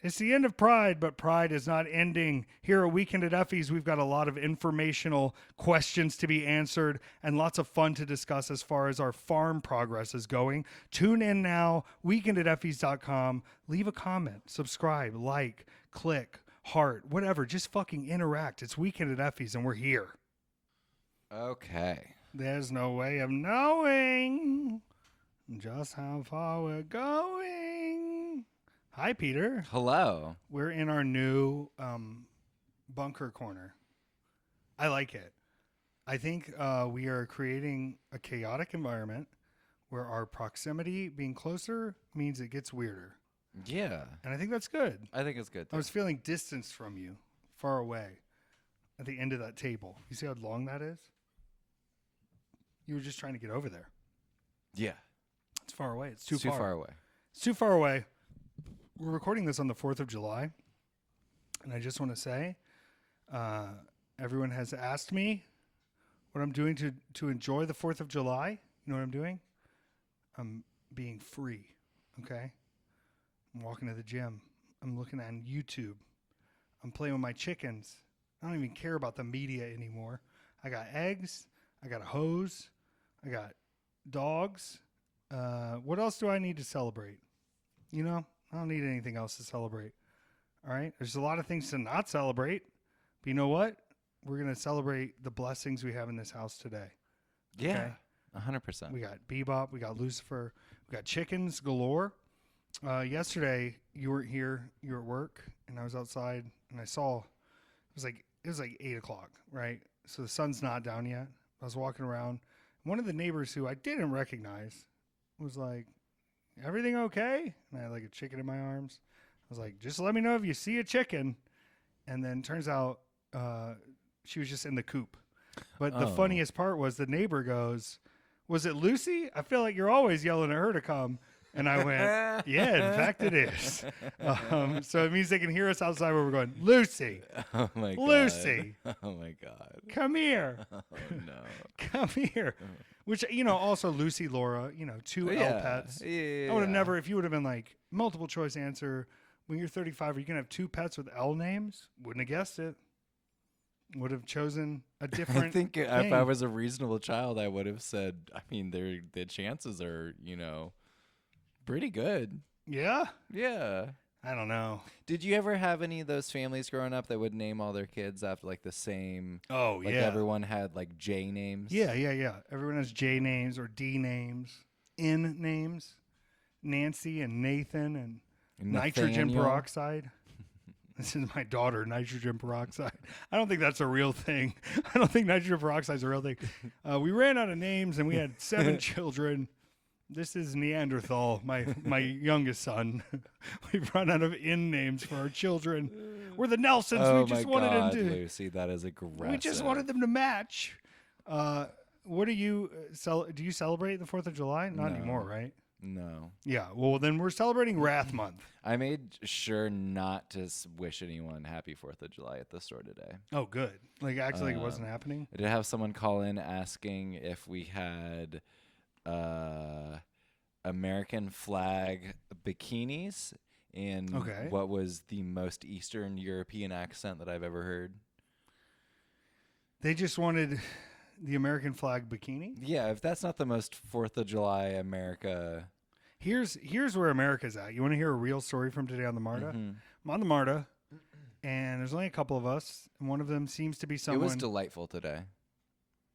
It's the end of Pride, but Pride is not ending. Here at Weekend at Effys, we've got a lot of informational questions to be answered and lots of fun to discuss as far as our farm progress is going. Tune in now, weekendateffys.com. Leave a comment, subscribe, like, click, heart, whatever. Just fucking interact. It's Weekend at Effys, and we're here. Okay. There's no way of knowing just how far we're going. Hi, Peter. Hello. We're in our new bunker corner. I like it. I think we are creating a chaotic environment where our proximity being closer means it gets weirder. Yeah. And I think that's good. I think it's good. I was feeling distanced from you, far away, at the end of that table. You see how long that is? You were just trying to get over there. Yeah. It's far away. It's too far away. It's too far away. We're recording this on the 4th of July. And I just want to say, everyone has asked me what I'm doing to enjoy the 4th of July. You know what I'm doing? I'm being free. Okay? I'm walking to the gym. I'm looking on YouTube. I'm playing with my chickens. I don't even care about the media anymore. I got eggs. I got a hose. I got dogs. What else do I need to celebrate? You know, I don't need anything else to celebrate. All right? There's a lot of things to not celebrate. But you know what? We're going to celebrate the blessings we have in this house today. Yeah. 100%. We got Bebop. We got Lucifer. We got chickens galore. Yesterday, you weren't here. You were at work. And I was outside. And I saw, it was like 8 o'clock, right? So the sun's not down yet. I was walking around. One of the neighbors who I didn't recognize was like, "Everything okay?" And I had like a chicken in my arms. I was like, "Just let me know if you see a chicken." And then turns out she was just in the coop. But the funniest part was the neighbor goes, "Was it Lucy? I feel like you're always yelling at her to come." And I went, "Yeah, in fact it is." So it means they can hear us outside where we're going, "Lucy, Oh my God. Lucy, Oh my God. come here." Oh no. Come here. Which, you know, also Lucy, Laura, you know, two L pets. Yeah. I would have never, if you would have been like, multiple choice answer, when you're 35, are you going to have 2 pets with L names? Wouldn't have guessed it. Would have chosen a different I think thing. if I was a reasonable child, I would have said, I mean, the chances are, pretty good. Yeah? Yeah. I don't know. Did you ever have any of those families growing up that would name all their kids after like the same? Oh, like yeah. everyone had like J names. Yeah. Everyone has J names or D names, N names, Nancy and Nathan and nitrogen peroxide. This is my daughter, nitrogen peroxide. I don't think that's a real thing. I don't think nitrogen peroxide is a real thing. We ran out of names and we had 7 children. This is Neanderthal, my youngest son. We've run out of N names for our children. We're the Nelsons. Oh we just my wanted God, them to. Lucy, that is aggressive. We just wanted them to match. What do you do? You celebrate the 4th of July? Not anymore, right? No. Yeah. Well, then we're celebrating Wrath Month. I made sure not to wish anyone happy 4th of July at the store today. Oh, good. Like actually, it wasn't happening. I did have someone call in asking if we had American flag bikinis in what was the most Eastern European accent that I've ever heard. They just wanted the American flag bikini? Yeah, if that's not the most 4th of July America. Here's where America's at. You want to hear a real story from today on the MARTA? Mm-hmm. I'm on the MARTA, and there's only a couple of us, and one of them seems to be someone. It was delightful today.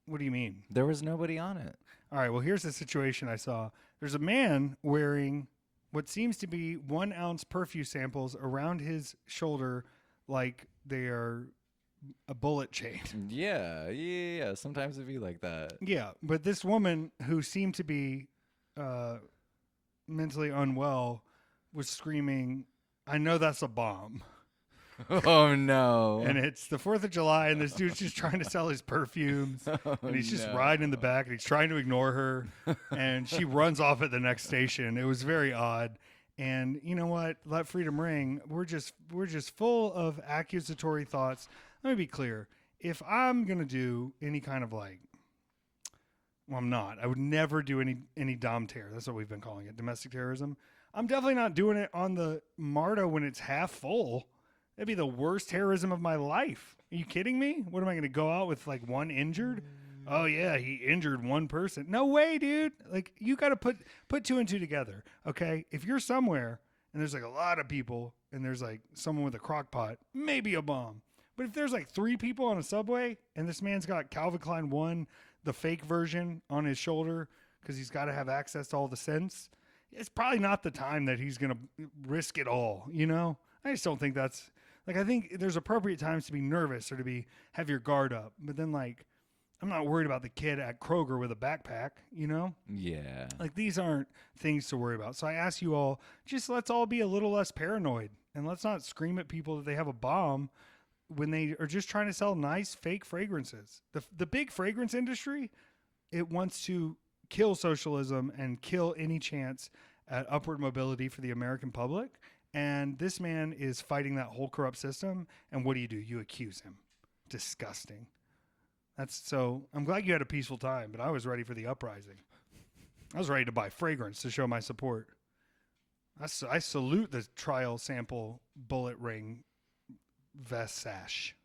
What do you mean? There was nobody on it. All right, well, here's the situation I saw. There's a man wearing what seems to be 1 ounce perfume samples around his shoulder like they are a bullet chain. Yeah. Sometimes it'd be like that. Yeah, but this woman who seemed to be mentally unwell was screaming, "I know that's a bomb." Oh, no. And it's the 4th of July, and this dude's just trying to sell his perfumes, and he's just riding in the back, and he's trying to ignore her, and she runs off at the next station. It was very odd. And you know what? Let freedom ring. We're just full of accusatory thoughts. Let me be clear. If I'm going to do any kind of like, well, I'm not. I would never do any dom terror. That's what we've been calling it, domestic terrorism. I'm definitely not doing it on the MARTA when it's half full. That'd be the worst terrorism of my life. Are you kidding me? What am I going to go out with like one injured? Oh yeah, he injured one person. No way, dude. Like you got to put two and two together. Okay, if you're somewhere and there's like a lot of people and there's like someone with a crock pot, maybe a bomb. But if there's like 3 people on a subway and this man's got Calvin Klein 1, the fake version on his shoulder because he's got to have access to all the scents, it's probably not the time that he's going to risk it all, you know? I just don't think that's, like, I think there's appropriate times to be nervous or to have your guard up. But then, like, I'm not worried about the kid at Kroger with a backpack, you know? Yeah. Like, these aren't things to worry about. So I ask you all, just let's all be a little less paranoid. And let's not scream at people that they have a bomb when they are just trying to sell nice fake fragrances. The big fragrance industry, it wants to kill socialism and kill any chance at upward mobility for the American public. And this man is fighting that whole corrupt system. And what do? You accuse him. Disgusting. So I'm glad you had a peaceful time, but I was ready for the uprising. I was ready to buy fragrance to show my support. I salute the trial sample bullet ring vest sash.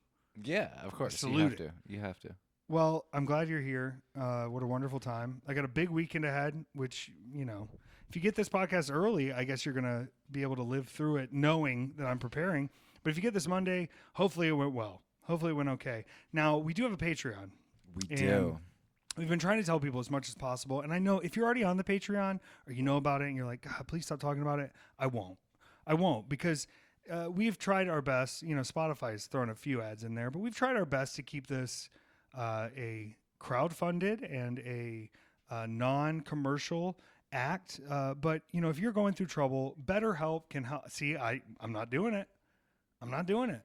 Yeah, of course. You have to. Well, I'm glad you're here. What a wonderful time. I got a big weekend ahead, which, you know, if you get this podcast early, I guess you're going to be able to live through it knowing that I'm preparing. But if you get this Monday, hopefully it went well. Hopefully it went okay. Now, we do have a Patreon. We do. We've been trying to tell people as much as possible. And I know if you're already on the Patreon or you know about it and you're like, God, please stop talking about it, I won't because we've tried our best. You know, Spotify's thrown a few ads in there, but we've tried our best to keep this a crowdfunded and a non-commercial act. But, you know, if you're going through trouble, BetterHelp can help. See, I'm not doing it. I'm not doing it.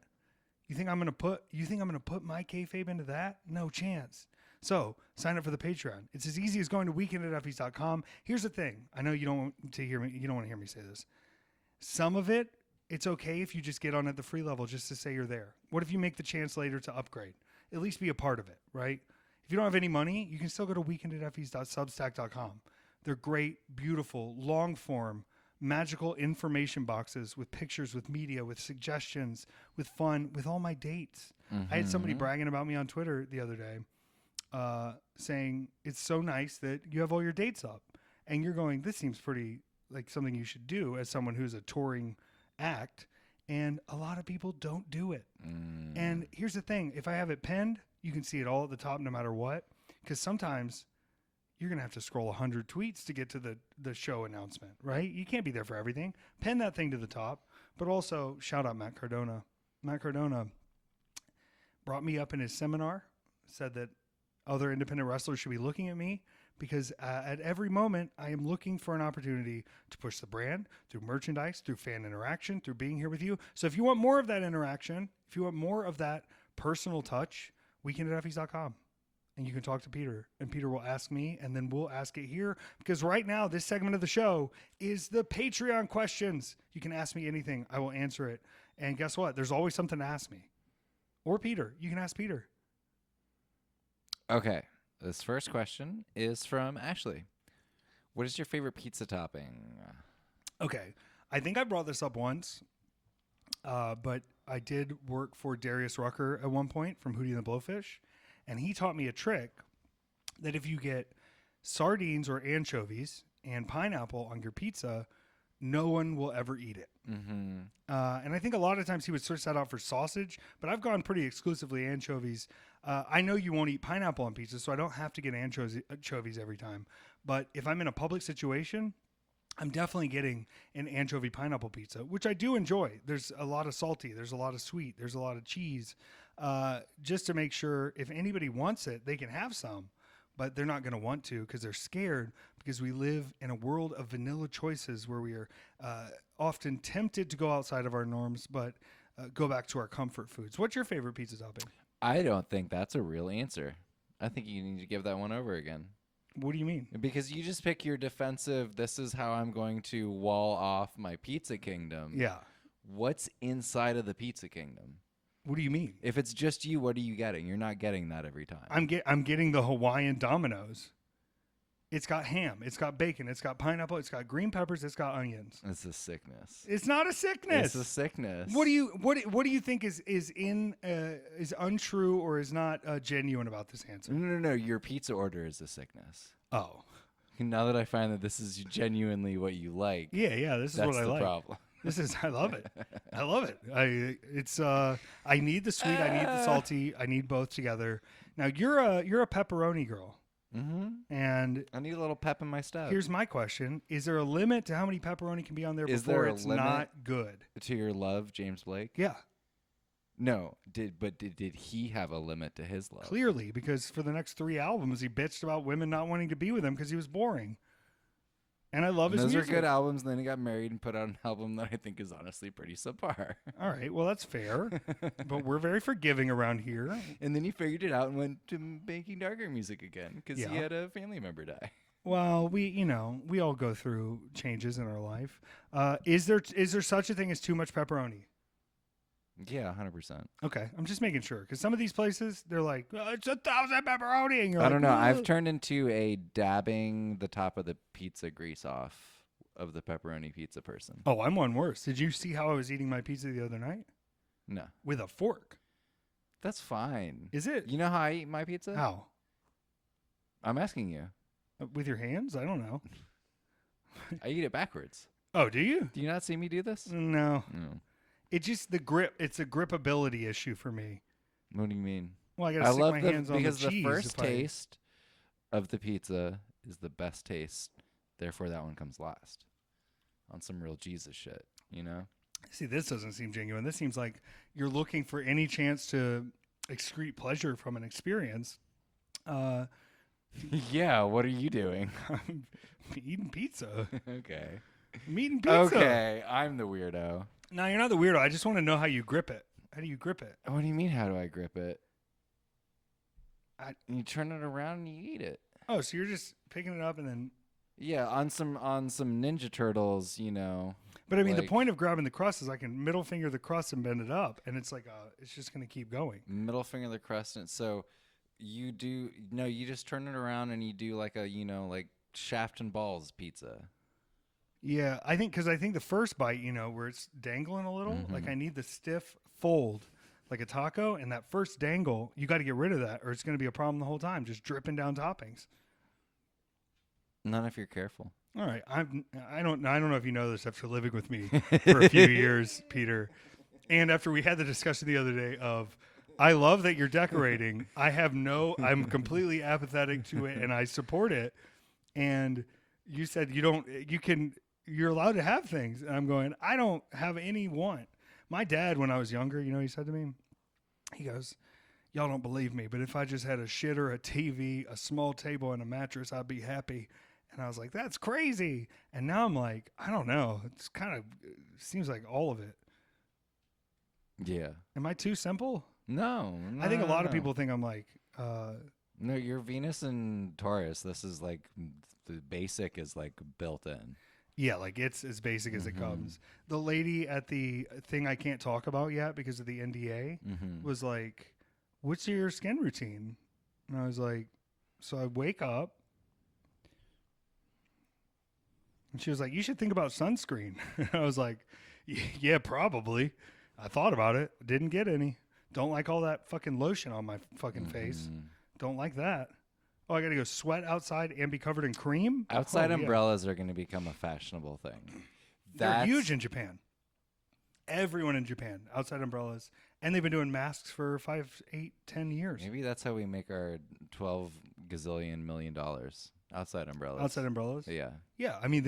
You think I'm going to put my kayfabe into that? No chance. So sign up for the Patreon. It's as easy as going to weekendateffys.com. Here's the thing. I know you don't want to hear me say this. Some of it, it's okay if you just get on at the free level just to say you're there. What if you make the chance later to upgrade? At least be a part of it, right? If you don't have any money, you can still go to weekendateffys.substack.com. They're great, beautiful, long form, magical information boxes with pictures, with media, with suggestions, with fun, with all my dates. I had somebody bragging about me on Twitter the other day, saying it's so nice that you have all your dates up. And you're going, this seems pretty like something you should do as someone who's a touring act. And a lot of people don't do it. And here's the thing. If I have it pinned, you can see it all at the top no matter what. Because sometimes you're going to have to scroll 100 tweets to get to the show announcement, right? You can't be there for everything. Pin that thing to the top. But also, shout out Matt Cardona. Matt Cardona brought me up in his seminar, said that other independent wrestlers should be looking at me because at every moment I am looking for an opportunity to push the brand through merchandise, through fan interaction, through being here with you. So if you want more of that interaction, if you want more of that personal touch, weekendateffys.com. And you can talk to Peter, and Peter will ask me, and then we'll ask it here. Because right now, this segment of the show is the Patreon questions. You can ask me anything. I will answer it. And guess what? There's always something to ask me. Or Peter. You can ask Peter. Okay. This first question is from Ashley. What is your favorite pizza topping? Okay. I think I brought this up once, but I did work for Darius Rucker at one point from Hootie and the Blowfish. And he taught me a trick that if you get sardines or anchovies and pineapple on your pizza, no one will ever eat it. And I think a lot of times he would switch that out for sausage, but I've gone pretty exclusively anchovies. I know you won't eat pineapple on pizza, so I don't have to get anchovies every time. But if I'm in a public situation, I'm definitely getting an anchovy pineapple pizza, which I do enjoy. There's a lot of salty, there's a lot of sweet, there's a lot of cheese. Just to make sure if anybody wants it, they can have some, but they're not going to want to because they're scared because we live in a world of vanilla choices where we are often tempted to go outside of our norms, but go back to our comfort foods. What's your favorite pizza topping? I don't think that's a real answer. I think you need to give that one over again. What do you mean? Because you just pick your defensive, this is how I'm going to wall off my pizza kingdom. Yeah. What's inside of the pizza kingdom? What do you mean? If it's just you, what are you getting? You're not getting that every time. I'm getting the Hawaiian Dominoes. It's got ham. It's got bacon. It's got pineapple. It's got green peppers. It's got onions. It's a sickness. It's not a sickness. It's a sickness. What do you think is untrue or is not genuine about this answer? No. Your pizza order is a sickness. Oh. Now that I find that this is genuinely what you like. Yeah. This is what I like. That's the problem. I love it. I love it. I need the sweet. I need the salty. I need both together. Now you're a pepperoni girl. Mm-hmm. And I need a little pep in my step. Here's my question: is there a limit to how many pepperoni can be on there before it's not good? To your love, James Blake? Yeah. No. Did he have a limit to his love? Clearly, because for the next 3 albums, he bitched about women not wanting to be with him because he was boring. And I love his music. Those are good albums. And then he got married and put out an album that I think is honestly pretty subpar. All right. Well, that's fair. But we're very forgiving around here. And then he figured it out and went to making darker music again because he had a family member die. Well, we all go through changes in our life. Is there such a thing as too much pepperoni? Yeah, 100%. Okay, I'm just making sure because some of these places they're like, it's 1,000 pepperoni, and you're I don't know. Ugh. I've turned into a dabbing the top of the pizza grease off of the pepperoni pizza person. Oh, I'm one worse. Did you see how I was eating my pizza the other night? No, with a fork. That's fine. Is it? You know how I eat my pizza? How? I'm asking you. With your hands? I don't know. I eat it backwards. Oh, do you? Do you not see me do this? No. It's just the grip. It's a gripability issue for me. What do you mean? Well, I gotta stick my hands on the cheese. Because the first taste of the pizza is the best taste. Therefore, that one comes last. On some real Jesus shit, you know? See, this doesn't seem genuine. This seems like you're looking for any chance to excrete pleasure from an experience. Yeah, what are you doing? I'm eating pizza. Okay. I'm eating pizza. Okay, I'm the weirdo. No, you're not the weirdo. I just want to know how you grip it. How do you grip it? What do you mean, how do I grip it? You turn it around and you eat it. Oh, so you're just picking it up and then... Yeah, on some Ninja Turtles, you know. But I mean, the point of grabbing the crust is I can middle finger the crust and bend it up, and it's like it's just going to keep going. Middle finger the crust, and so you just turn it around and you do like a like shaft and balls pizza. Yeah, I think the first bite, where it's dangling a little, like I need the stiff fold, like a taco, and that first dangle, you got to get rid of that, or it's going to be a problem the whole time, just dripping down toppings. Not if you're careful. All right, I don't know if you know this after living with me for a few years, Peter, and after we had the discussion the other day of, I love that you're decorating. I'm completely apathetic to it, and I support it. And you said you're allowed to have things. And I'm going, I don't have any want. My dad, when I was younger, he said to me, he goes, y'all don't believe me, but if I just had a shitter, a TV, a small table, and a mattress, I'd be happy. And I was like, that's crazy. And now I'm like, I don't know. It's seems like all of it. Yeah. Am I too simple? No. I think a lot of people think I'm like... no, you're Venus and Taurus. This is like... The basic is like built in. Yeah, like it's as basic as it comes. The lady at the thing I can't talk about yet because of the NDA was like, what's your skin routine? And I was like, so I wake up. And she was like, you should think about sunscreen. I was like, yeah, probably. I thought about it. Didn't get any. Don't like all that fucking lotion on my fucking face. Don't like that. Oh, I got to go sweat outside and be covered in cream? Outside umbrellas are going to become a fashionable thing. They're huge in Japan. Everyone in Japan, outside umbrellas. And they've been doing masks for 5, 8, 10 years. Maybe that's how we make our $12 gazillion million. Outside umbrellas. Outside umbrellas? Yeah. Yeah. I mean,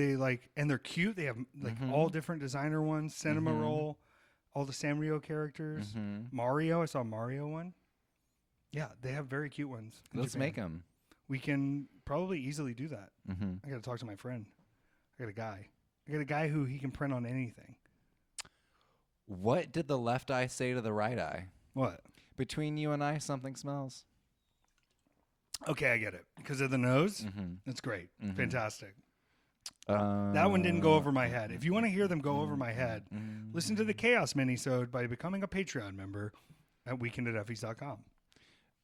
and they're cute. They have all different designer ones. Cinema Roll, all the Sanrio characters. Mario. I saw a Mario one. Yeah, they have very cute ones. Let's make them. We can probably easily do that. I got to talk to my friend. I got a guy who he can print on anything. What did the left eye say to the right eye? What? Between you and I, something smells. Okay, I get it. Because of the nose? That's great. Fantastic. That one didn't go over my head. If you want to hear them go over my head, listen to the Chaos Minisode by becoming a Patreon member at weekendateffys.com.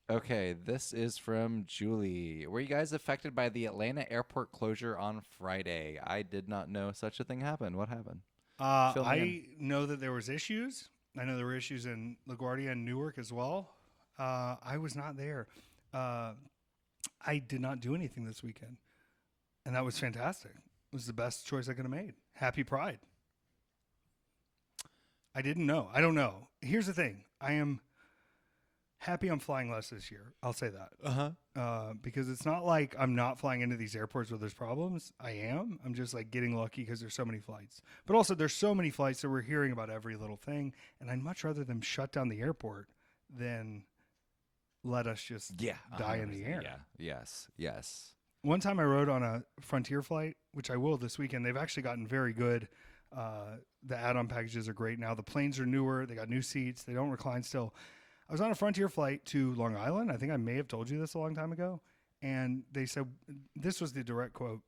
Okay, this is from Julie. Were you guys affected by the Atlanta airport closure on Friday? I did not know such a thing happened. What happened? Fill me I know that there was issues. I know there were issues in LaGuardia and Newark as well. I was not there. I did not do anything this weekend, and that was fantastic. It was the best choice I could have made. Happy Pride. I didn't know. I don't know. Here's the thing. I am happy I'm flying less this year. I'll say that. Because it's not like I'm not flying into these airports where there's problems. I am. I'm just like getting lucky because there's so many flights. But also there's so many flights that we're hearing about every little thing. And I'd much rather them shut down the airport than let us just die in the air. Yeah. Yes. One time I rode on a Frontier flight, which I will this weekend. They've actually gotten very good. The add-on packages are great now. The planes are newer. They got new seats. They don't recline still. I was on a Frontier flight to Long Island. I think I may have told you this a long time ago. And they said, this was the direct quote,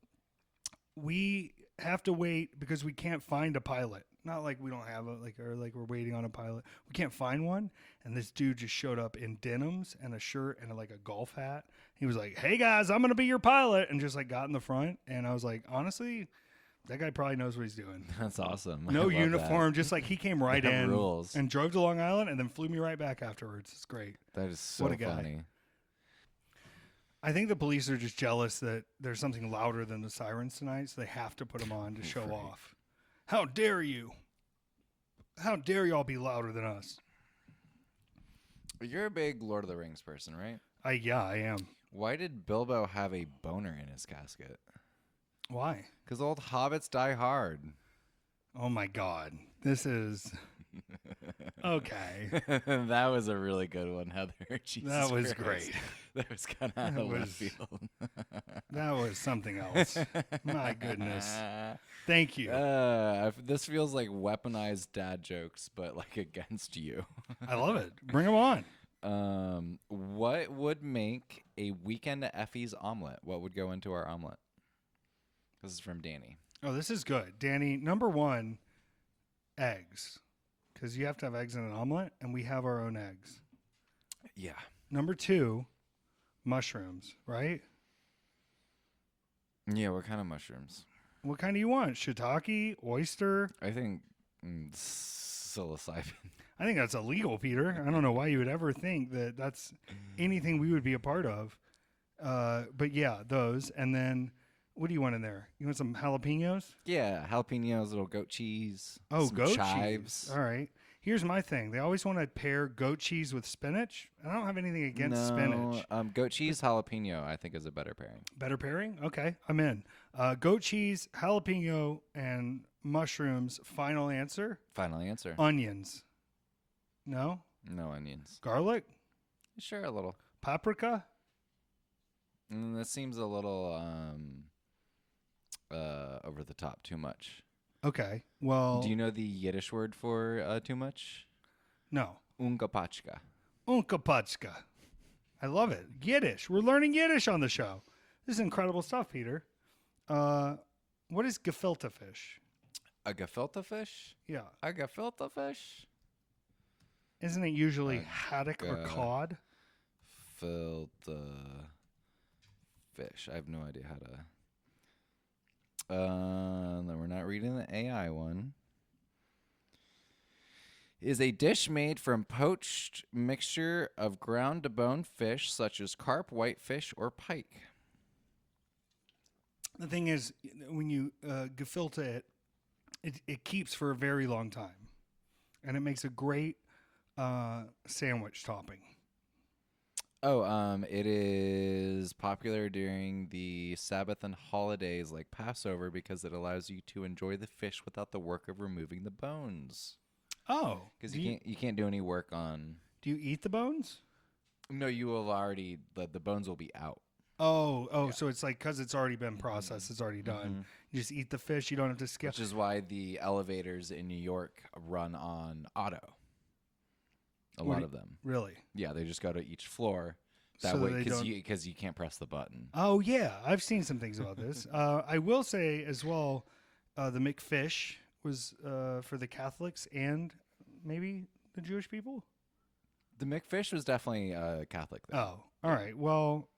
"We have to wait because we can't find a pilot." Not like we don't have or we're waiting on a pilot. We can't find one. And this dude just showed up in denims and a shirt and a golf hat. He was like, "Hey guys, I'm going to be your pilot." And just got in the front. And I was like, honestly, that guy probably knows what he's doing. That's awesome. No uniform, just he came right in rules. and drove to Long Island and then flew me right back afterwards. It's great. That is so What a guy. funny. I think the police are just jealous that there's something louder than the sirens tonight, so they have to put them on to show off. How dare you? How dare y'all be louder than us? You're a big Lord of the Rings person, right? I am. Why did Bilbo have a boner in his casket? Why? Because old hobbits die hard. Oh my God. This is okay. That was a really good one, Heather. Jesus That was Christ. great. That was kind of out of left field. That was something else. My goodness. Thank you. This feels like weaponized dad jokes, but against you. I love it. Bring them on. What would make a weekend at Effy's omelet? What would go into our omelet? This is from Danny. Oh, this is good. Danny, number one, eggs. Because you have to have eggs in an omelet, and we have our own eggs. Yeah. Number two, mushrooms, right? Yeah, what kind of mushrooms? What kind do you want? Shiitake, oyster? I think psilocybin. I think that's illegal, Peter. I don't know why you would ever think that that's anything we would be a part of. But yeah, those. And then what do you want in there? You want some jalapenos? Yeah, jalapenos, little goat cheese. Oh, some goat chives. cheese. All right. Here's my thing. They always want to pair goat cheese with spinach. I don't have anything against spinach. Goat cheese, jalapeno, I think is a better pairing. Better pairing? Okay, I'm in. Goat cheese, jalapeno, and mushrooms. Final answer? Final answer. Onions. No? No onions. Garlic? Sure, a little. Paprika? That seems a little over the top, too much. Okay, well... Do you know the Yiddish word for too much? No. Ungepachka. Unkapachka. I love it. Yiddish. We're learning Yiddish on the show. This is incredible stuff, Peter. What is gefilte fish? A gefilte fish? Yeah. A gefilte fish? Isn't it usually haddock or cod? Gefilte fish. I have no idea how to... then we're not reading the AI one. Is a dish made from poached mixture of ground to bone fish such as carp, whitefish, or pike. The thing is, when you gefilte it keeps for a very long time. And it makes a great sandwich topping. It is popular during the Sabbath and holidays like Passover because it allows you to enjoy the fish without the work of removing the bones. Oh, Because you can't do any work on... Do you eat the bones? No, you will already... The bones will be out. Oh, yeah. So it's because it's already been processed. It's already done. Mm-hmm. You just eat the fish. You don't have to skip. Which is why the elevators in New York run on auto. A lot of them. Really? Yeah, they just go to each floor. That way, because you can't press the button. Oh, yeah. I've seen some things about this. I will say as well, the McFish was for the Catholics and maybe the Jewish people. The McFish was definitely a Catholic thing. Oh, all right. Well,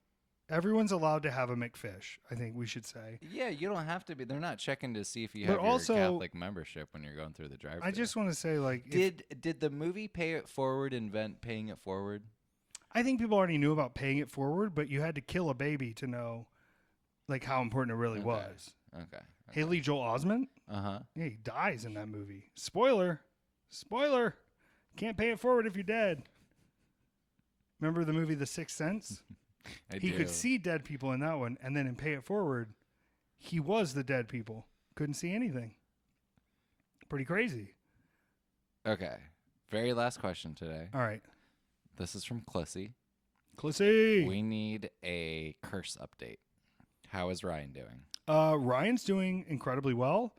everyone's allowed to have a McFish, I think we should say. Yeah, you don't have to be. They're not checking to see if you But have your also- Catholic membership when you're going through the drive-thru. I just want to say, like, Did the movie Pay It Forward invent paying it forward? I think people already knew about paying it forward, but you had to kill a baby to know, like, how important it really was. Okay. Haley Joel Osment? Uh-huh. Yeah, he dies in that movie. Spoiler. Can't pay it forward if you're dead. Remember the movie The Sixth Sense? He could see dead people in that one, and then in Pay It Forward, he was the dead people. Couldn't see anything. Pretty crazy. Okay. Very last question today. All right. This is from Clissy. Clissy. We need a curse update. How is Ryan doing? Ryan's doing incredibly well.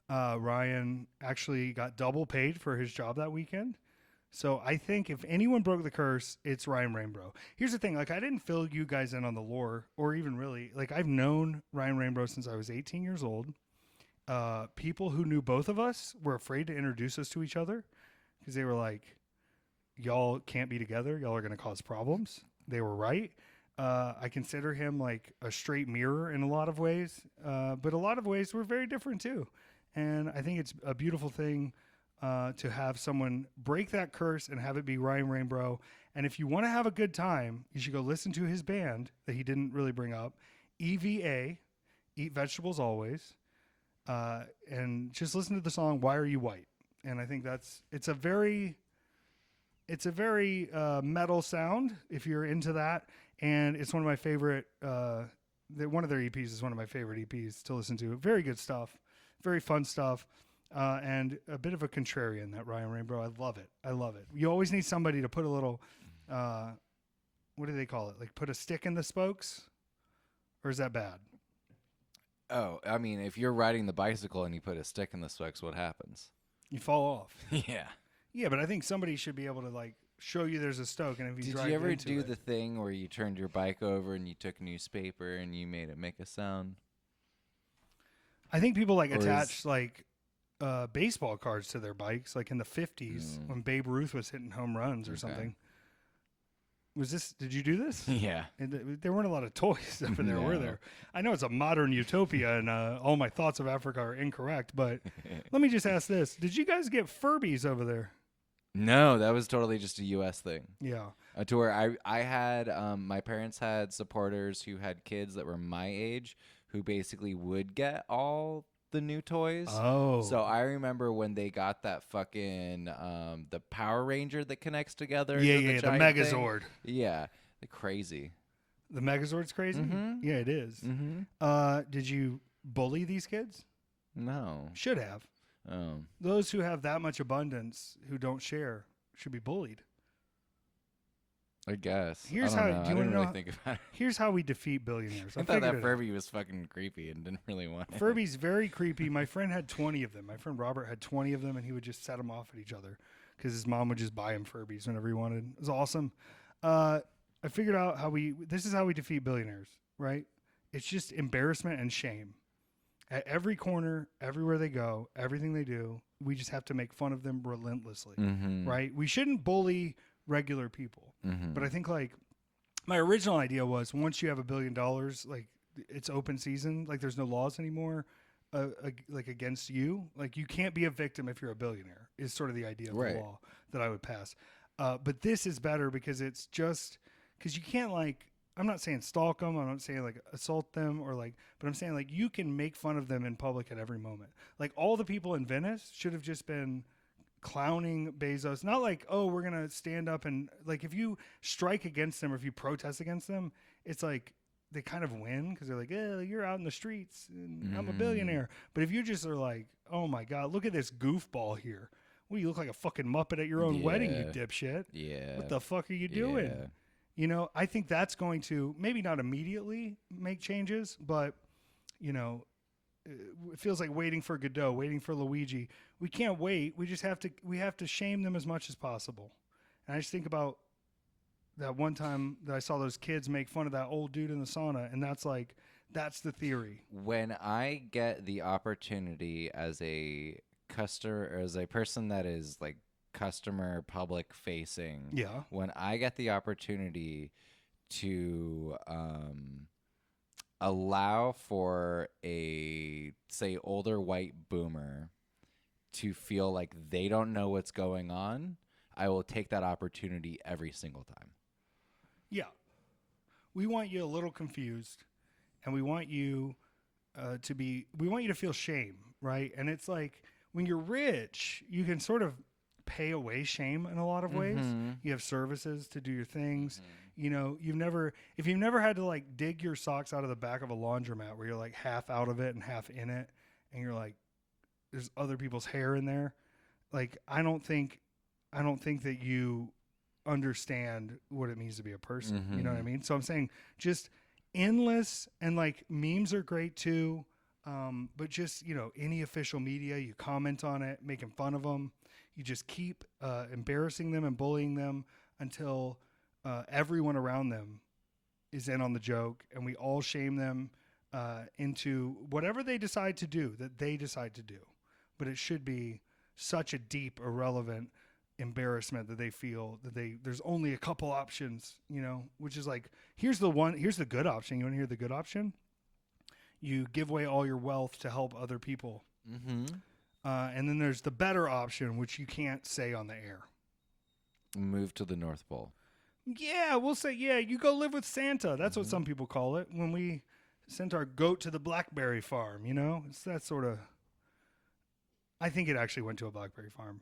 Ryan actually got double paid for his job that weekend. So I think if anyone broke the curse, it's Ryan Rainbow. Here's the thing. Like, I didn't fill you guys in on the lore or even really. Like, I've known Ryan Rainbow since I was 18 years old. People who knew both of us were afraid to introduce us to each other because they were like, y'all can't be together. Y'all are going to cause problems. They were right. I consider him like a straight mirror in a lot of ways. But a lot of ways we're very different too. And I think it's a beautiful thing to have someone break that curse and have it be Ryan Rainbow. And if you want to have a good time, you should go listen to his band that he didn't really bring up, EVA, Eat Vegetables Always, and just listen to the song Why Are You White? And I think it's a very metal sound if you're into that. And it's one of my favorite, one of their EPs is one of my favorite EPs to listen to. Very good stuff, very fun stuff. And a bit of a contrarian, that Ryan Rainbow. I love it. You always need somebody to put a little, what do they call it? Like put a stick in the spokes? Or is that bad? Oh, I mean, if you're riding the bicycle and you put a stick in the spokes, what happens? You fall off. Yeah. Yeah, but I think somebody should be able to like show you there's a stoke. And if you Did drive you ever into do it, the thing where you turned your bike over and you took newspaper and you made it make a sound? I think people like Or attach like baseball cards to their bikes, like in the 50s when Babe Ruth was hitting home runs or something. Did you do this? Yeah. There weren't a lot of toys up in there, were No. there? I know it's a modern utopia and all my thoughts of Africa are incorrect, but let me just ask this. Did you guys get Furbies over there? No, that was totally just a U.S. thing. Yeah. To where I had, my parents had supporters who had kids that were my age who basically would get all the new toys. Oh. So I remember when they got that fucking, the Power Ranger that connects together. Yeah, into the giant thing. Megazord. Yeah. Crazy. The Megazord's crazy? Mhm. Yeah, it is. Mm-hmm. Did you bully these kids? No. Should have. Oh. Those who have that much abundance who don't share should be bullied. I guess. Here's I don't how- know. do you I wanna didn't know really how- think about it. Here's how we defeat billionaires. I thought that figured it out. Furby was fucking creepy and didn't really want it. Furby's very creepy. My friend had 20 of them. My friend Robert had 20 of them, and he would just set them off at each other because his mom would just buy him Furbies whenever he wanted. It was awesome. I figured out this is how we defeat billionaires, right? It's just embarrassment and shame. At every corner, everywhere they go, everything they do, we just have to make fun of them relentlessly, right? We shouldn't bully regular people. But I think like my original idea was once you have $1 billion, like it's open season, like there's no laws anymore, like against you. Like you can't be a victim if you're a billionaire is sort of the idea of the law that I would pass. But this is better because it's just because you can't like, I'm not saying stalk them. I'm not saying like assault them or like, but I'm saying like you can make fun of them in public at every moment. Like all the people in Venice should have just been clowning Bezos. Not like, oh, we're going to stand up and like if you strike against them or if you protest against them, it's like they kind of win because they're like, you're out in the streets and I'm a billionaire. But if you just are like, oh my God, look at this goofball here. What do you look like a fucking Muppet at your own wedding, you dipshit? Yeah. What the fuck are you doing? Yeah. You know, I think that's going to maybe not immediately make changes, but, you know, it feels like waiting for Godot, waiting for Luigi. We can't wait. We have to shame them as much as possible. And I just think about that one time that I saw those kids make fun of that old dude in the sauna. And that's the theory. When I get the opportunity as a customer, or as a person that is like customer public facing, Yeah. when I get the opportunity to allow for a, say, older white boomer to feel like they don't know what's going on, I will take that opportunity every single time. Yeah. We want you a little confused, and we want you we want you to feel shame, right? And it's like when you're rich, you can sort of pay away shame in a lot of ways. You have services to do your things. You know, if you've never had to like dig your socks out of the back of a laundromat where you're like half out of it and half in it, and you're like, there's other people's hair in there. Like, I don't think that you understand what it means to be a person. You know what I mean? So I'm saying just endless, and like memes are great too. But just, you know, any official media, you comment on it, making fun of them. You just keep embarrassing them and bullying them until everyone around them is in on the joke, and we all shame them into whatever they decide to do, that they decide to do. But it should be such a deep, irrelevant embarrassment that they feel that there's only a couple options, you know, which is like, here's the good option. You want to hear the good option? You give away all your wealth to help other people. And then there's the better option, which you can't say on the air. Move to the North Pole. Yeah, we'll say, yeah, you go live with Santa. That's what some people call it. When we sent our goat to the blackberry farm, you know, it's that sort of. I think it actually went to a blackberry farm.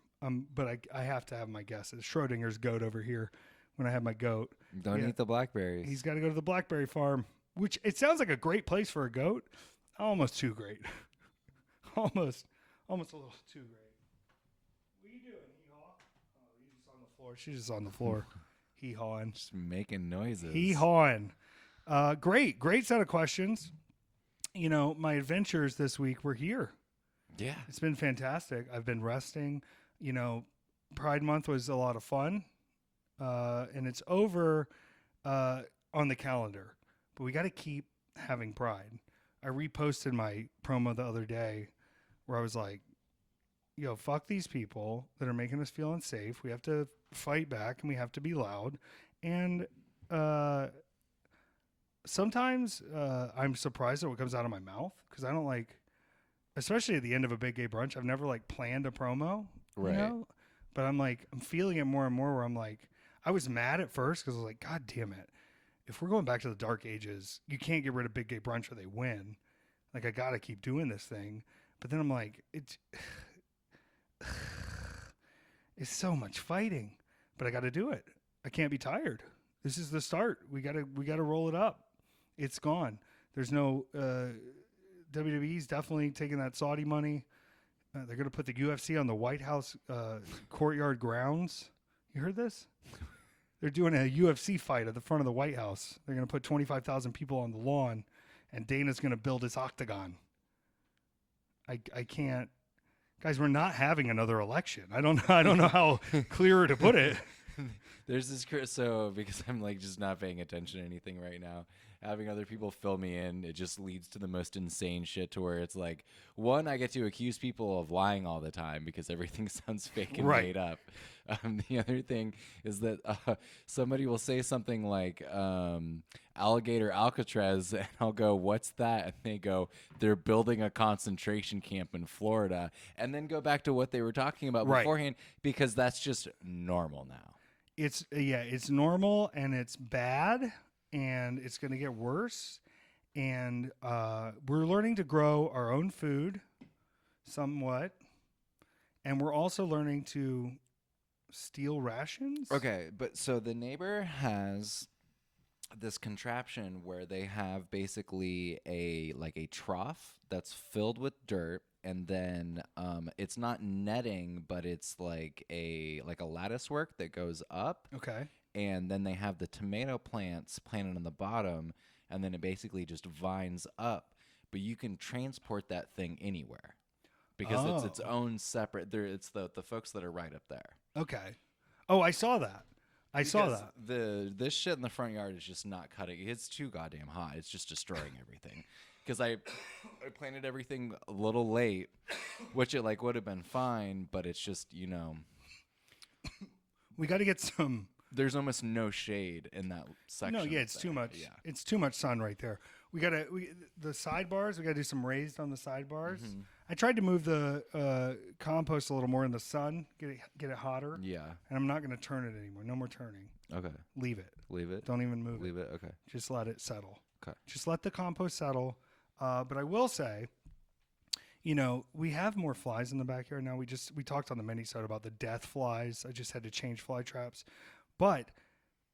But I have to have my guesses. Schrodinger's goat over here. When I have my goat, Don't eat the blackberries. He's got to go to the blackberry farm, which it sounds like a great place for a goat. Almost too great. almost a little too great. What are you doing, hee-haw? Oh, he's just on the floor. She's just on the floor. Hee-hawing. Just making noises. Hee-hawing. Great set of questions. You know, my adventures this week were here. Yeah. It's been fantastic. I've been resting. You know, Pride Month was a lot of fun. And it's over on the calendar. But we got to keep having Pride. I reposted my promo the other day where I was like, yo, fuck these people that are making us feel unsafe. We have to fight back, and we have to be loud. And sometimes I'm surprised at what comes out of my mouth, because I don't like, especially at the end of a big gay brunch, I've never like planned a promo, right? You know? But I'm feeling it more and more where I'm like, I was mad at first because I was like, God damn it. If we're going back to the dark ages, you can't get rid of big gay brunch or they win. Like, I got to keep doing this thing. But then I'm like, it's so much fighting, but I got to do it. I can't be tired. This is the start. We got to roll it up. It's gone. There's no, WWE's definitely taking that Saudi money. They're going to put the UFC on the White House courtyard grounds. You heard this? They're doing a UFC fight at the front of the White House. They're going to put 25,000 people on the lawn, and Dana's going to build his octagon. I can't. Guys, we're not having another election. I don't know how clearer to put it. There's this, so because I'm like just not paying attention to anything right now, having other people fill me in, it just leads to the most insane shit, to where it's like, one, I get to accuse people of lying all the time because everything sounds fake and made up. The other thing is that somebody will say something like alligator Alcatraz, and I'll go, what's that? And they go, they're building a concentration camp in Florida, and then go back to what they were talking about beforehand, because that's just normal now. It's normal, and it's bad, and it's going to get worse. And we're learning to grow our own food somewhat. And we're also learning to steal rations. Okay, but so the neighbor has this contraption where they have basically a trough that's filled with dirt, and then it's not netting, but it's like a lattice work that goes up. Okay. And then they have the tomato plants planted on the bottom, and then it basically just vines up. But you can transport that thing anywhere because it's its own separate. It's the folks that are right up there. Okay. Oh, I saw that. I saw that. This shit in the front yard is just not cutting. It's too goddamn hot. It's just destroying everything. Because I planted everything a little late, which it would have been fine, but it's just, We got to get some. There's almost no shade in that section. No, yeah, it's too much. Yeah. It's too much sun right there. The sidebars. We got to do some raised on the sidebars. Mm-hmm. I tried to move the compost a little more in the sun, get it hotter. Yeah. And I'm not going to turn it anymore. No more turning. Okay. Leave it. Leave it. Don't even move Leave it. Okay. Just let it settle. Okay. Just let the compost settle. But I will say, we have more flies in the backyard now. We talked on the mini-sode about the death flies. I just had to change fly traps. But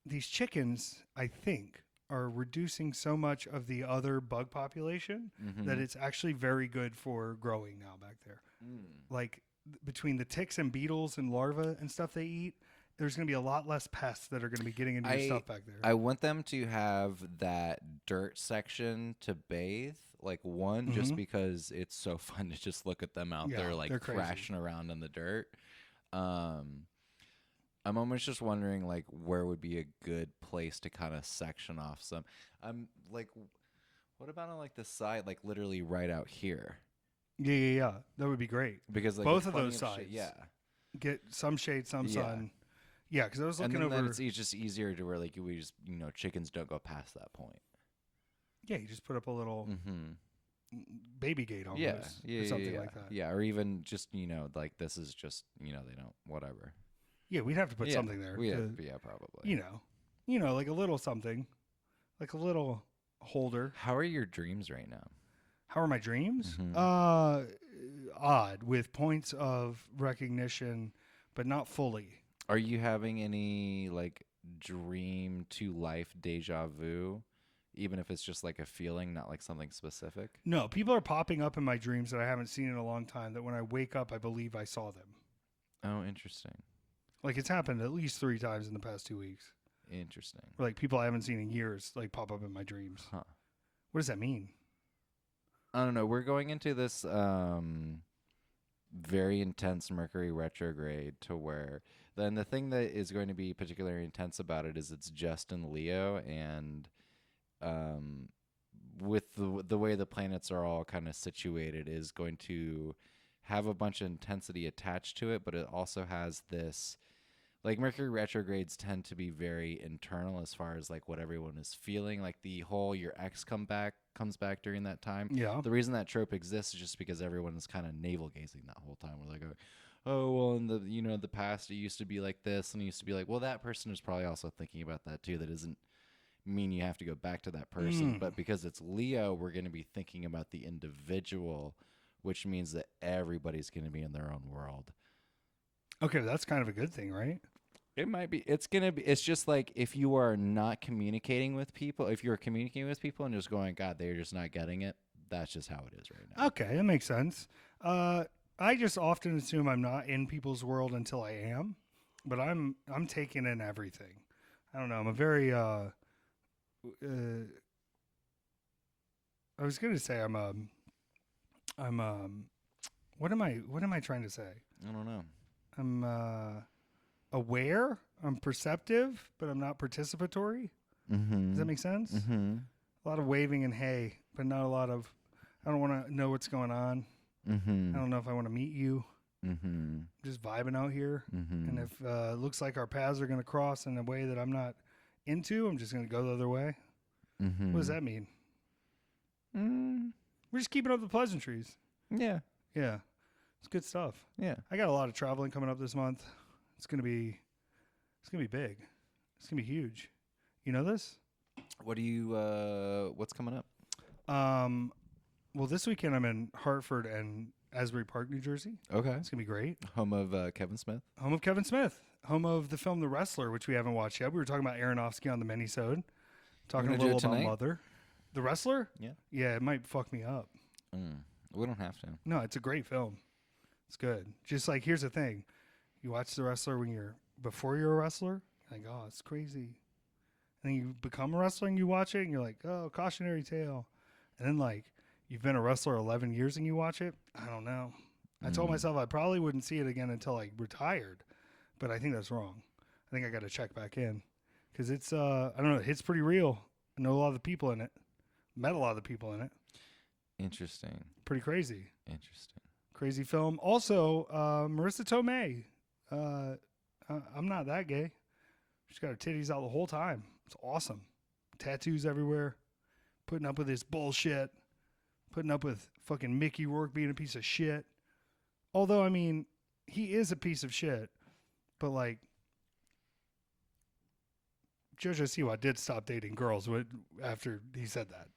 these chickens, I think, are reducing so much of the other bug population that it's actually very good for growing now back there. Like between the ticks and beetles and larvae and stuff they eat, there's going to be a lot less pests that are going to be getting into your stuff back there. I want them to have that dirt section to bathe, like just because it's so fun to just look at them out there like crashing around in the dirt. I'm almost just wondering like where would be a good place to kind of section off some. I'm like, what about on like the side, like literally right out here? Yeah. That would be great. Because like both of those sides. Yeah. Get some shade, some sun. Yeah, because I was looking over. And then it's just easier to where like we just chickens don't go past that point. Yeah, you just put up a little baby gate almost, or something like that. Yeah, or even just like this is just they don't whatever. Yeah, we'd have to put something there. Yeah, probably. Like a little something, like a little holder. How are your dreams right now? How are my dreams? Odd, with points of recognition, but not fully. Are you having any like dream to life deja vu, even if it's just like a feeling, not like something specific? No, people are popping up in my dreams that I haven't seen in a long time, that when I wake up, I believe I saw them. Oh, interesting. Like it's happened at least 3 times in the past 2 weeks. Interesting. Or like people I haven't seen in years, like pop up in my dreams. Huh. What does that mean? I don't know. We're going into this very intense Mercury retrograde to where then the thing that is going to be particularly intense about it is it's just in Leo, and with the way the planets are all kind of situated is going to have a bunch of intensity attached to it, but it also has this, like Mercury retrogrades tend to be very internal as far as like what everyone is feeling. Like the whole your ex comes back during that time. Yeah. The reason that trope exists is just because everyone is kind of navel gazing that whole time. We're like, oh well, in the past it used to be like this, and it used to be like, well, that person is probably also thinking about that too. That doesn't mean you have to go back to that person, but because it's Leo, we're going to be thinking about the individual, which means that everybody's going to be in their own world. Okay, that's kind of a good thing, right? It might be. It's going to be. It's just like if you are not communicating with people, if you're communicating with people and just going, God, they're just not getting it. That's just how it is right now. Okay, that makes sense. I just often assume I'm not in people's world until I am, but I'm taking in everything. I don't know. I'm a very I was going to say what am I trying to say? I don't know. I'm aware, I'm perceptive, but I'm not participatory. Does that make sense? A lot of waving and hey, but not a lot of, I don't want to know what's going on. I don't know if I want to meet you. Just vibing out here. And if it looks like our paths are going to cross in a way that I'm not into, I'm just going to go the other way. What does that mean? We're just keeping up the pleasantries. Yeah. Yeah. It's good stuff. Yeah. I got a lot of traveling coming up this month. It's gonna be big. It's gonna be huge. You know this? What do you what's coming up? Well, this weekend I'm in Hartford and Asbury Park, New Jersey. Okay. It's gonna be great. Home of Kevin Smith. Home of Kevin Smith. Home of the film The Wrestler, which we haven't watched yet. We were talking about Aronofsky on the mini-sode. Talking a little about Mother. The Wrestler? Yeah. Yeah, it might fuck me up. We don't have to. No, it's a great film. It's good. Just like, here's the thing. You watch The Wrestler before you're a wrestler, you're like, oh, it's crazy. And then you become a wrestler and you watch it and you're like, oh, cautionary tale. And then like, you've been a wrestler 11 years and you watch it. I don't know. I told myself I probably wouldn't see it again until I retired, but I think that's wrong. I think I got to check back in because it's, I don't know, it hits pretty real. I know a lot of the people in it. Met a lot of the people in it. Interesting. Pretty crazy. Interesting. Crazy film. Also, Marissa Tomei. I'm not that gay. She's got her titties out the whole time. It's awesome. Tattoos everywhere. Putting up with this bullshit. Putting up with fucking Mickey Rourke being a piece of shit. Although, I mean, he is a piece of shit. But, like, JoJo Siwa did stop dating girls after he said that.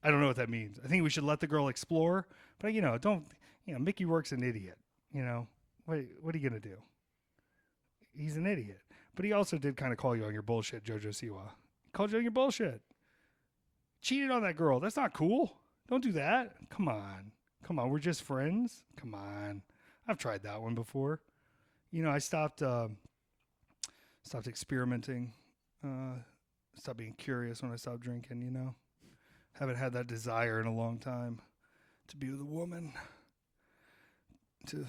I don't know what that means. I think we should let the girl explore. But, Mickey Rourke's an idiot. What are you going to do? He's an idiot. But he also did kind of call you on your bullshit, JoJo Siwa. He called you on your bullshit. Cheated on that girl. That's not cool. Don't do that. Come on. We're just friends. Come on. I've tried that one before. I stopped experimenting. Stopped being curious when I stopped drinking, Haven't had that desire in a long time to be with a woman. To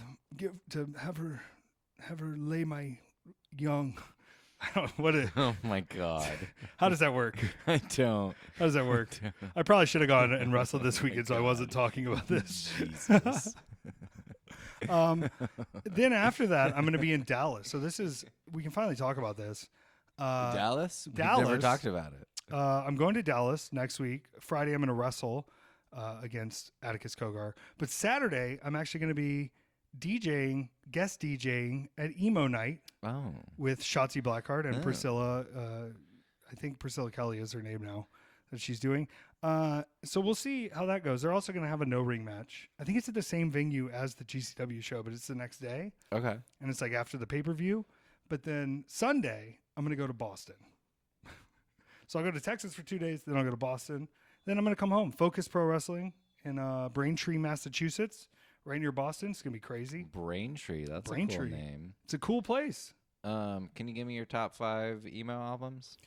have her lay my young. I don't know what it. Oh my God. How does that work? I don't. How does that work? I probably should have gone and wrestled this weekend, so I wasn't talking about this. Jesus. Then after that, I'm going to be in Dallas. So we can finally talk about this. Dallas? Dallas. We've never talked about it. I'm going to Dallas next week. Friday, I'm going to wrestle against Atticus Kogar. But Saturday, I'm actually going to be guest DJing at Emo Night with Shotzi Blackheart and Priscilla. I think Priscilla Kelly is her name now that she's doing. So we'll see how that goes. They're also going to have a no-ring match. I think it's at the same venue as the GCW show, but it's the next day. Okay. And it's like after the pay-per-view. But then Sunday, I'm going to go to Boston. So I'll go to Texas for 2 days, then I'll go to Boston. Then I'm going to come home. Focus Pro Wrestling in Braintree, Massachusetts. Right near Boston. It's going to be crazy. Braintree. That's Braintree. a cool name. It's a cool place. Can you give me your top 5 emo albums?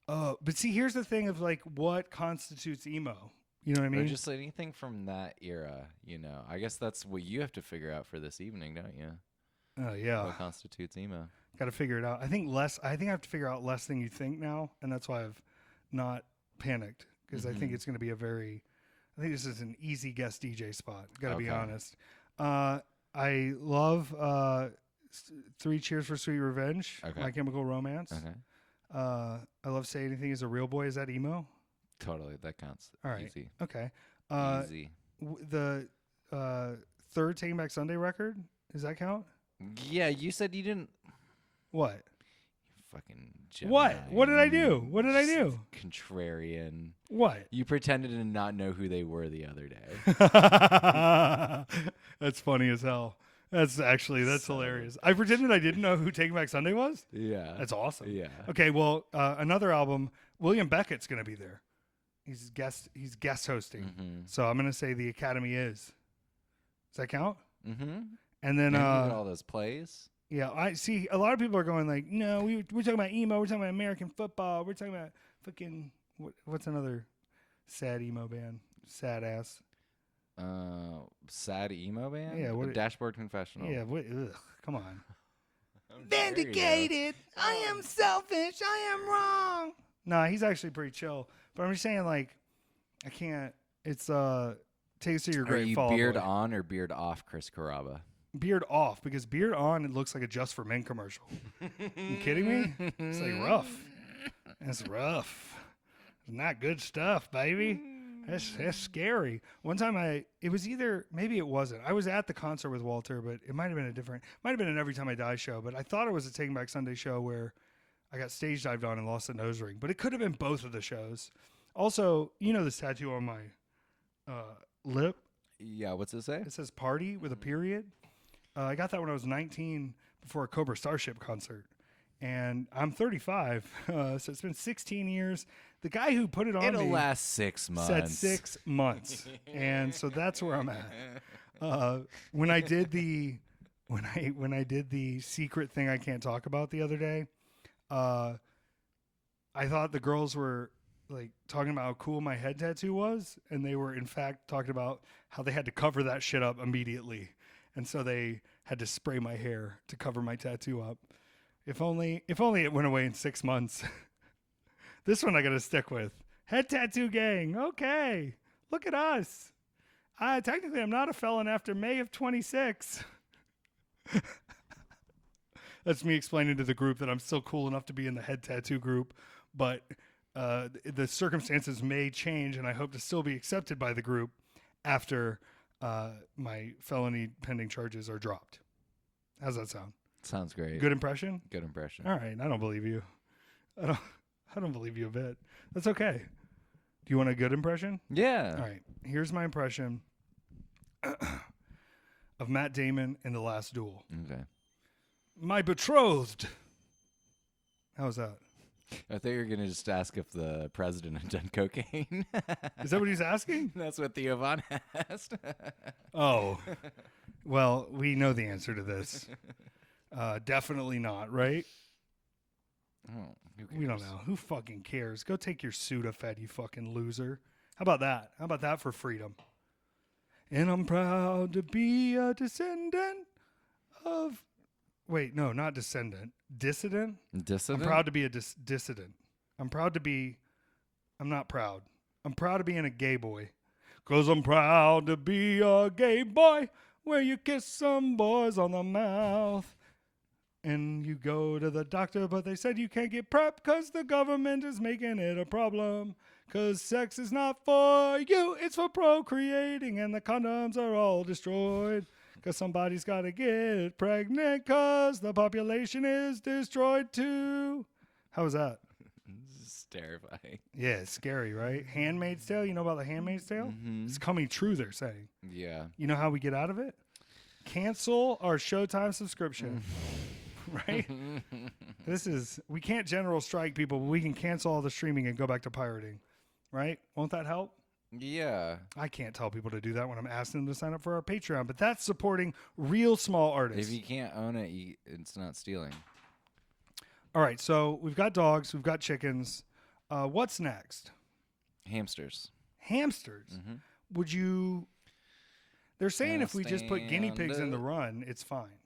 But see, here's the thing of like what constitutes emo. You know what I mean? Or just anything from that era, I guess that's what you have to figure out for this evening, don't you? Yeah. What constitutes emo? Got to figure it out. I think I have to figure out less than you think now, and that's why I've not panicked because I think it's going to be I think this is an easy guest DJ spot. Got to be honest. I love 3 Cheers for Sweet Revenge, My Chemical Romance. Okay. I love Say Anything Is a Real Boy. Is that emo? Totally. That counts. All right. Easy. Okay. Easy. The third Taking Back Sunday record, does that count? Yeah, you said you didn't. What? Fucking Gemini. What did I do? What did I do? Contrarian. What? You pretended to not know who they were the other day. That's funny as hell. That's hilarious. I pretended I didn't know who Taking Back Sunday was? Yeah. That's awesome. Yeah. Okay, well, another album, William Beckett's going to be there. He's guest hosting. Mm-hmm. So I'm going to say The Academy Is. Does that count? Mm-hmm. And then all those plays. Yeah, I see. A lot of people are going like, no, we're talking about emo. We're talking about American football. We're talking about fucking what's another sad emo band? Sad ass. Sad emo band. Yeah, The Dashboard Confessional. Yeah, come on. Vindicated. I am selfish. I am wrong. Nah, he's actually pretty chill. But I'm just saying, like, I can't. It's Take Us to Your Are Grave. you Fall beard Boy. on or beard off, Chris Carrabba? Beard off, because beard on, it looks like a Just for Men commercial. You kidding me? It's like rough. It's rough. It's not good stuff, baby. That's scary. One time maybe it wasn't. I was at the concert with Walter, but it might have been an Every Time I Die show, but I thought it was a Taking Back Sunday show where I got stage dived on and lost a nose ring, but it could have been both of the shows. Also, this tattoo on my lip? Yeah, what's it say? It says party with a period. I got that when I was 19 before a Cobra Starship concert. And I'm 35, so it's been 16 years. The guy who put it on It'll me last 6 months. said 6 months, and so that's where I'm at. When I did the secret thing I can't talk about the other day, I thought the girls were like talking about how cool my head tattoo was, and they were in fact talking about how they had to cover that shit up immediately, and so they had to spray my hair to cover my tattoo up. If only it went away in 6 months. This one I got to stick with. Head tattoo gang. Okay. Look at us. Technically, I'm not a felon after May of 26. That's me explaining to the group that I'm still cool enough to be in the head tattoo group, but the circumstances may change, and I hope to still be accepted by the group after my felony pending charges are dropped. How's that sound? Sounds great. Good impression? Good impression. All right. I don't believe you. I don't believe you a bit. That's okay. Do you want a good impression? Yeah. All right. Here's my impression of Matt Damon in The Last Duel. Okay. My betrothed. How's that? I thought you were going to just ask if the president had done cocaine. Is that what he's asking? That's what Theo Von asked. Oh. Well, we know the answer to this. Definitely not, right? Oh, who cares? We don't know. Who fucking cares? Go take your Sudafed, you fucking loser. How about that? How about that for freedom? And I'm proud to be a descendant of... Wait, no, not descendant. Dissident? Dissident? I'm proud to be a dissident. I'm proud to be... I'm not proud. I'm proud of being a gay boy. 'Cause I'm proud to be a gay boy where you kiss some boys on the mouth. And you go to the doctor, but they said you can't get PrEP 'cause the government is making it a problem. 'Cause sex is not for you, it's for procreating, and the condoms are all destroyed. 'Cause somebody's got to get pregnant 'cause the population is destroyed too. How was that? This is terrifying. Yeah, it's scary, right? Handmaid's Tale, you know about the Handmaid's Tale? Mm-hmm. It's coming true, they're saying. Yeah. You know how we get out of it? Cancel our Showtime subscription. Right? We can't general strike people, but we can cancel all the streaming and go back to pirating. Right? Won't that help? Yeah. I can't tell people to do that when I'm asking them to sign up for our Patreon, but that's supporting real small artists. If you can't own it, it's not stealing. All right, so we've got dogs, we've got chickens. What's next? Hamsters. Hamsters. Mm-hmm. Would you... They're saying Can't if we just put guinea stand pigs in the it. run, it's fine.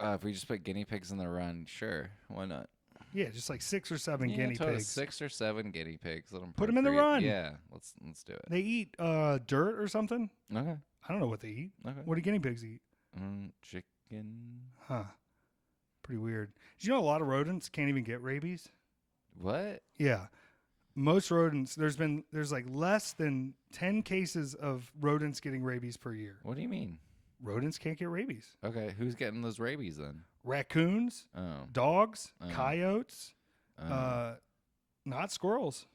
If we just put guinea pigs in the run, sure. Why not? Yeah, just like 6 or 7 guinea total pigs. 6 or 7 guinea pigs. Let them Put 'em in the procreate. run. Yeah, let's do it. They eat dirt or something? Okay. I don't know what they eat. Okay. What do guinea pigs eat? Chicken. Huh. Pretty weird. Did you know a lot of rodents can't even get rabies? What? Yeah. Most rodents, there's like less than 10 cases of rodents getting rabies per year. What do you mean? Rodents can't get rabies. Okay, who's getting those rabies then? Raccoons, Oh. dogs, Oh. coyotes, not squirrels.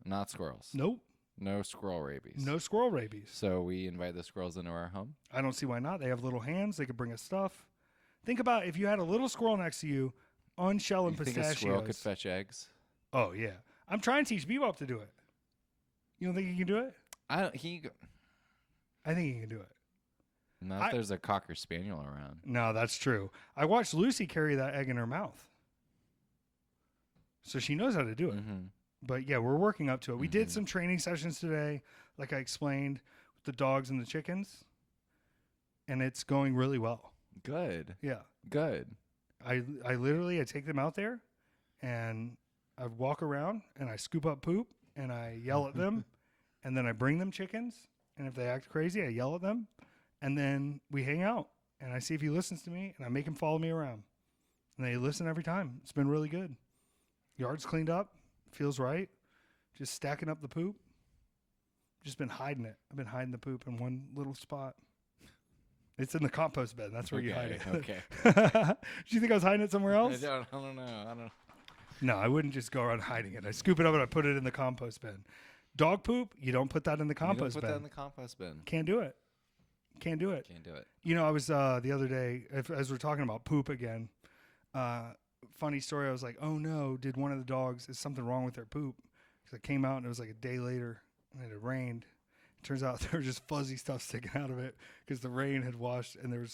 Not squirrels. Nope. No squirrel rabies. No squirrel rabies. So we invite the squirrels into our home? I don't see why not. They have little hands. They could bring us stuff. Think about if you had a little squirrel next to you, unshelling You think pistachios. a squirrel could fetch eggs? Oh, yeah. I'm trying to teach Bebop to do it. You don't think he can do it? I think he can do it. not if there's a cocker spaniel around. No, that's true. I watched Lucy carry that egg in her mouth. So she knows how to do it. Mm-hmm. But yeah, we're working up to it. We did some training sessions today, like I explained, with the dogs and the chickens. And it's going really well. Good. Yeah. Good. I literally take them out there and I walk around and I scoop up poop and I yell at them and then I bring them chickens, and if they act crazy, I yell at them, and then we hang out and I see if he listens to me and I make him follow me around, and they listen every time. It's been really good. Yard's cleaned up, feels right. Just stacking up the poop. Just been hiding it. I've been hiding the poop in one little spot. It's in the compost bin. That's where you hide it. Okay. Do you think I was hiding it somewhere else? I don't know. No, I wouldn't just go around hiding it. I scoop it up and I put it in the compost bin. Dog poop, you don't put that in the compost Put bin. that in the compost bin. Can't do it. Can't do it. Can't do it. You know, I was the other day, as we're talking about poop again, funny story. I was like, oh no, did one of the dogs, is something wrong with their poop? Because I came out and it was like a day later and it had rained. Turns out there was just fuzzy stuff sticking out of it because the rain had washed and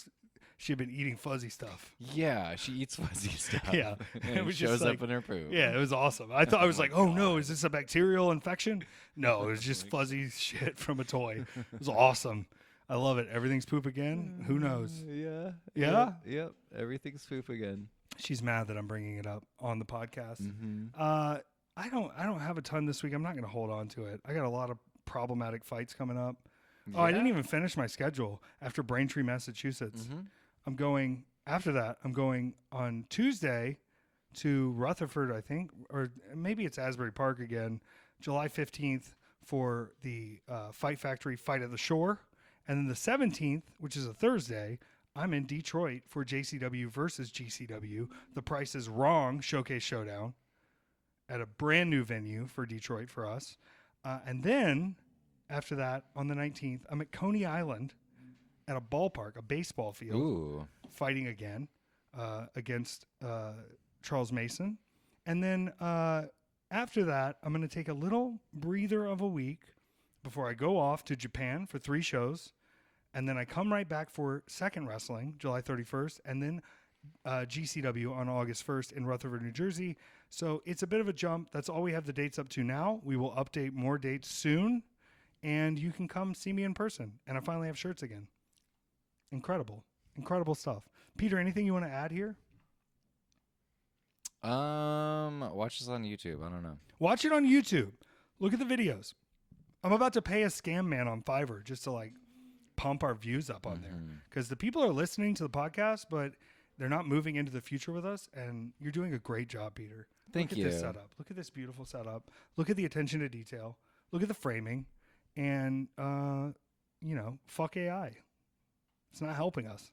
she had been eating fuzzy stuff. Yeah, she eats fuzzy stuff. Yeah. And It was shows just up like- in her poop. Yeah, it was awesome. I thought I was like, oh no, is this a bacterial infection? No, it was just fuzzy shit from a toy. It was awesome. I love it. Everything's poop again. Who knows? Yeah. Yeah? Yep. Everything's poop again. She's mad that I'm bringing it up on the podcast. Mm-hmm. I don't have a ton this week. I'm not going to hold on to it. I got a lot of problematic fights coming up. Oh, I didn't even finish my schedule after Braintree, Massachusetts. Mm-hmm. I'm going after that, I'm going on Tuesday to Rutherford, I think, or maybe it's Asbury Park again, July 15th for the Fight Factory Fight at the Shore. And then the 17th, which is a Thursday, I'm in Detroit for JCW versus GCW. The Price is Wrong Showcase Showdown at a brand new venue for Detroit for us. And then after that, on the 19th, I'm at Coney Island at a ballpark, a baseball field, Ooh. fighting again against Charles Mason. And then after that, I'm going to take a little breather of a week before I go off to Japan for 3 shows. And then I come right back for Second Wrestling, July 31st, and then GCW on August 1st in Rutherford, New Jersey. So it's a bit of a jump. That's all we have the dates up to now. We will update more dates soon, and you can come see me in person. And I finally have shirts again. Incredible. Incredible stuff. Peter, anything you want to add here? Watch this on YouTube. I don't know. Watch it on YouTube. Look at the videos. I'm about to pay a scam man on Fiverr just to like pump our views up on there, because the people are listening to the podcast, but they're not moving into the future with us. And you're doing a great job, Peter. Thank you. Look at this setup. Look at this beautiful setup. Look at the attention to detail. Look at the framing. And, fuck AI. It's not helping us.